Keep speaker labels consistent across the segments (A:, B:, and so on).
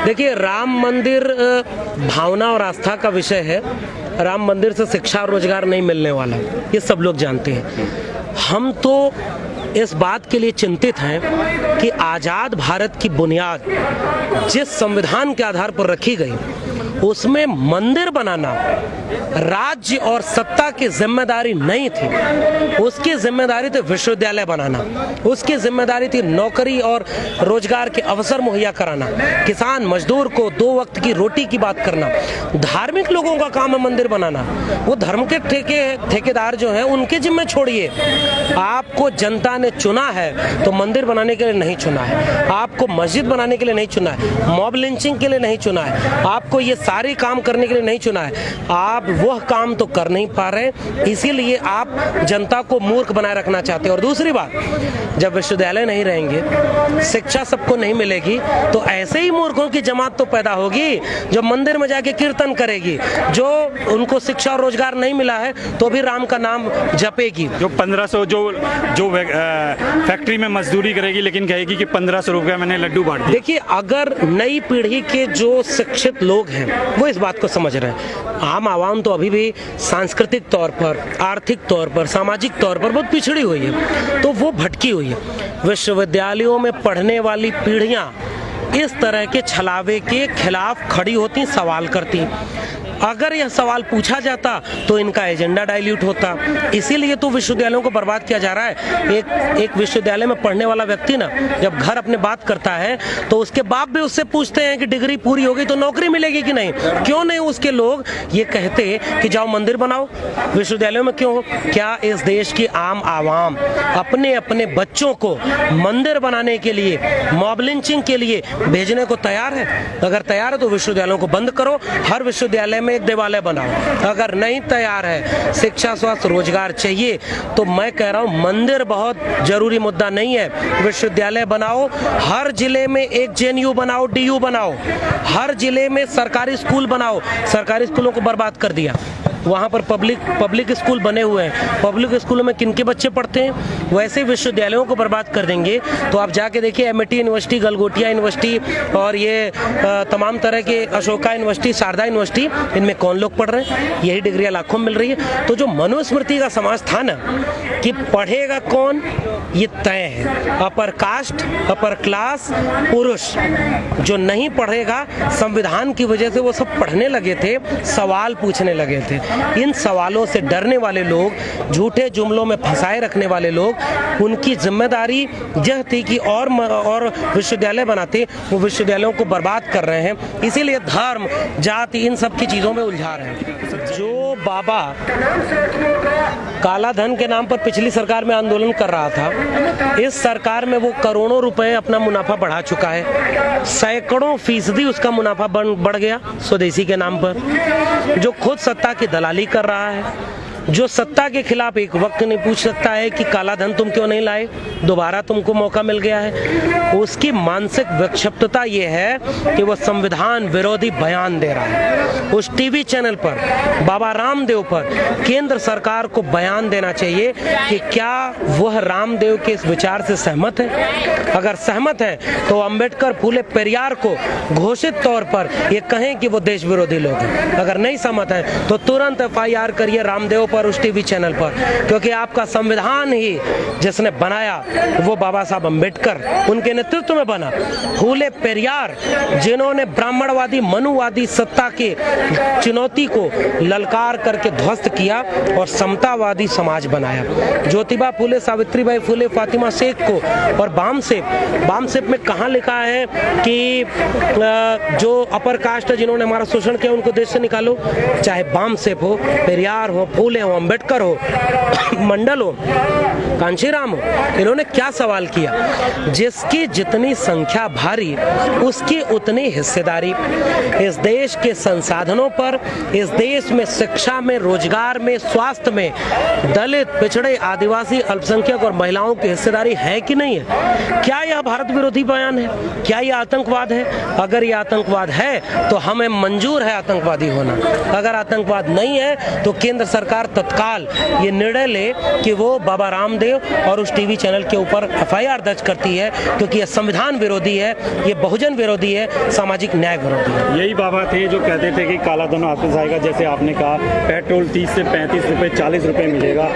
A: देखिए, राम मंदिर भावना और आस्था का विषय है। राम मंदिर से शिक्षा और रोजगार नहीं मिलने वाला, ये सब लोग जानते हैं। हम तो इस बात के लिए चिंतित हैं कि आज़ाद भारत की बुनियाद जिस संविधान के आधार पर रखी गई, उसमें मंदिर बनाना राज्य और सत्ता की जिम्मेदारी नहीं थी। उसकी जिम्मेदारी थी विश्वविद्यालय बनाना, उसकी जिम्मेदारी थी नौकरी और रोजगार के अवसर मुहैया कराना, किसान मजदूर को 2 वक्त की रोटी की बात करना। धार्मिक लोगों का काम है मंदिर बनाना, वो धर्म के ठेकेदार जो हैं उनके जिम्मे छोड़िए। आपको जनता ने चुना है तो मंदिर बनाने के लिए नहीं चुना है, आपको मस्जिद बनाने के लिए नहीं चुना है, मॉब लिंचिंग के लिए नहीं चुना है, आपको ये सारे काम करने के लिए नहीं चुना है। आप वह काम तो कर नहीं पा रहे, इसीलिए आप जनता को मूर्ख बनाए रखना चाहते हैं। और दूसरी बात, जब विश्वविद्यालय नहीं रहेंगे, शिक्षा सबको नहीं मिलेगी, तो ऐसे ही मूर्खों की जमात तो पैदा होगी जो मंदिर में जाके कीर्तन करेगी, जो उनको शिक्षा और रोजगार नहीं मिला है तो भी राम का नाम जपेगी।
B: जो 1500 जो फैक्ट्री में मजदूरी करेगी लेकिन कहेगी कि 1500 रुपये मैंने लड्डू बांट दिए।
A: देखिए, अगर नई पीढ़ी के जो शिक्षित लोग हैं वो इस बात को समझ रहे हैं, आम आवाम तो अभी भी सांस्कृतिक तौर पर, आर्थिक तौर पर, सामाजिक तौर पर बहुत पिछड़ी हुई है, तो वो भटकी हुई है। विश्वविद्यालयों में पढ़ने वाली पीढ़ियां इस तरह के छलावे के खिलाफ खड़ी होती, सवाल करती। अगर यह सवाल पूछा जाता तो इनका एजेंडा डाइल्यूट होता। इसीलिए तो विश्वविद्यालयों को बर्बाद किया जा रहा है। एक विश्वविद्यालय में पढ़ने वाला व्यक्ति ना, जब घर अपने बात करता है तो उसके बाप भी उससे पूछते हैं कि डिग्री पूरी हो गई तो नौकरी मिलेगी कि नहीं। क्यों नहीं उसके लोग ये कहते कि जाओ मंदिर बनाओ विश्वविद्यालयों में? क्यों? क्या इस देश की आम आवाम अपने अपने बच्चों को मंदिर बनाने के लिए, मॉब लिंचिंग के लिए भेजने को तैयार है? अगर तैयार है तो विश्वविद्यालयों को बंद करो, हर विश्वविद्यालय एक देवालय बनाओ। अगर नहीं तैयार है, शिक्षा, स्वास्थ्य, रोजगार चाहिए, तो मैं कह रहा हूं मंदिर बहुत जरूरी मुद्दा नहीं है। विश्वविद्यालय बनाओ, हर जिले में एक जेएनयू बनाओ, डीयू बनाओ, हर जिले में सरकारी स्कूल बनाओ। सरकारी स्कूलों को बर्बाद कर दिया, वहाँ पर पब्लिक स्कूल बने हुए हैं। पब्लिक स्कूलों में किनके बच्चे पढ़ते हैं? वैसे विश्वविद्यालयों को बर्बाद कर देंगे तो आप जाके देखिए, एमआईटी यूनिवर्सिटी, गलगोटिया यूनिवर्सिटी और ये तमाम तरह के, अशोका यूनिवर्सिटी, शारदा यूनिवर्सिटी, इनमें कौन लोग पढ़ रहे हैं? यही डिग्रियाँ लाखों मिल रही है। तो जो मनुस्मृति का समाज था ना कि पढ़ेगा कौन, ये तय है। अपर कास्ट, अपर क्लास, पुरुष जो नहीं पढ़ेगा, संविधान की वजह से वो सब पढ़ने लगे थे, सवाल पूछने लगे थे। इन सवालों से डरने वाले लोग, झूठे जुमलों में फंसाए रखने वाले लोग, उनकी जिम्मेदारी यह थी कि और विश्वविद्यालय बनाते, वो विश्वविद्यालयों को बर्बाद कर रहे हैं। इसीलिए धर्म, जाति, इन सब की चीज़ों में उलझा रहे हैं। जो बाबा काला धन के नाम पर पिछली सरकार में आंदोलन कर रहा था, इस सरकार में वो करोड़ों रुपए अपना मुनाफा बढ़ा चुका है। सैकड़ों फीसदी उसका मुनाफा बढ़ गया स्वदेशी के नाम पर। जो खुद सत्ता की दलाली कर रहा है, जो सत्ता के खिलाफ एक वक्त नहीं पूछ सकता है कि काला धन तुम क्यों नहीं लाए, दोबारा तुमको मौका मिल गया है, उसकी मानसिक विक्षिप्तता ये है कि वह संविधान विरोधी बयान दे रहा है। उस टीवी चैनल पर, बाबा रामदेव पर केंद्र सरकार को बयान देना चाहिए कि क्या वह रामदेव के इस विचार से सहमत है। अगर सहमत है तो अंबेडकर, फूले, पेरियार को घोषित तौर पर ये कहें कि वो देश विरोधी लोग हैं। अगर नहीं सहमत है तो तुरंत FIR करिए रामदेव पर, उस टीवी चैनल पर, क्योंकि आपका संविधान ही जिसने बनाया वो बाबा साहब अंबेडकर, उनके नेतृत्व में बना। फूले, पेरियार जिन्होंने ब्राह्मणवादी, मनुवादी सत्ता के चुनौती को ललकार करके ध्वस्त किया और समतावादी समाज बनाया। ज्योतिबा फूले, सावित्रीबाई फूले, फातिमा शेख को, और बामसेप में कहाँ लिखा है कि जो अपर कास्ट है, जिन्होंने हमारा शोषण किया, उनको देश से निकालो? चाहे बामसेप हो, पेरियार हो, फूले हो, अंबेडकर हो, मंडल हो, कांशीराम हो, इन्होंने क्या सवाल किया? जिसकी जितनी संख्या भारी, उसकी उतनी हिस्सेदारी। इस देश के संसाधनों पर, इस देश में शिक्षा में, रोजगार में, स्वास्थ्य में दलित, पिछड़े, आदिवासी, अल्पसंख्यक और महिलाओं की हिस्सेदारी है कि नहीं है? क्या यह भारत विरोधी बयान है? क्या यह आतंकवाद है? अगर यह आतंकवाद है तो हमें मंजूर है आतंकवादी होना। अगर आतंकवाद नहीं है तो केंद्र सरकार तत्काल ये निर्णय ले कि वो बाबा रामदेव और उस टीवी चैनल के ऊपर एफआईआर दर्ज करती है, क्योंकि ये संविधान विरोधी है, ये बहुजन विरोधी है, सामाजिक न्याय विरोधी है।
B: यही बाबा थे जो कहते थे कि काला धन वापस आएगा, जैसे आपने कहा पेट्रोल 30 से 35 रुपए 40 रुपए मिलेगा,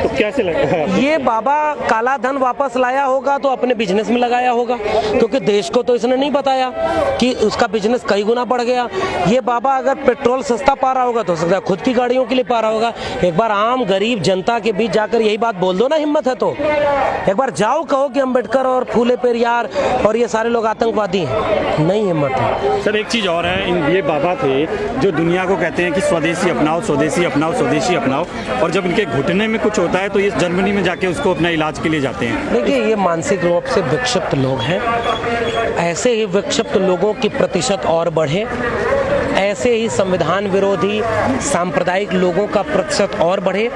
B: तो कैसे लगता है?
A: ये बाबा काला धन वापस लाया होगा तो अपने बिजनेस में लगाया होगा, क्योंकि देश को तो इसने नहीं बताया कि उसका बिजनेस कई गुना बढ़ गया। ये बाबा अगर पेट्रोल सस्ता पा रहा होगा तो हो सकता है खुद की गाड़ियों के लिए पा रहा होगा। एक बार आम गरीब जनता के बीच जाकर यही बात बोल दो ना, हिम्मत है तो एक बार जाओ, कहो कि अम्बेडकर और फूले पेरियार और ये सारे लोग आतंकवादी हैं। नहीं हिम्मत है।
B: सर एक चीज़ और है, ये बाबा थे जो दुनिया को कहते हैं कि स्वदेशी अपनाओ, स्वदेशी अपनाओ, स्वदेशी अपनाओ, और जब इनके घुटने में कुछ होता है तो ये जर्मनी में जाके उसको अपना इलाज के लिए जाते हैं।
A: देखिए, ये मानसिक रूप से विक्षिप्त लोग हैं। ऐसे ही विक्षिप्त लोगों की प्रतिशत और बढ़े, ऐसे ही संविधान विरोधी सांप्रदायिक लोगों का प्रतिशत और बढ़े।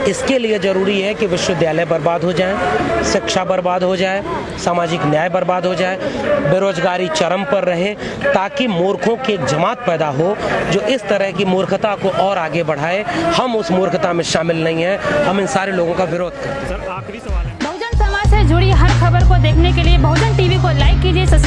A: इसके लिए जरूरी है कि विश्वविद्यालय बर्बाद हो जाए, शिक्षा बर्बाद हो जाए, सामाजिक न्याय बर्बाद हो जाए, बेरोजगारी चरम पर रहे, ताकि मूर्खों की एक जमात पैदा हो जो इस तरह की मूर्खता को और आगे बढ़ाए। हम उस मूर्खता में शामिल नहीं हैं, हम इन सारे लोगों का विरोध करते हैं।
B: सर आखिरी सवाल है,
C: बहुजन समाज से जुड़ी हर खबर को देखने के लिए बहुजन टीवी को लाइक कीजिए, सब्सक्राइब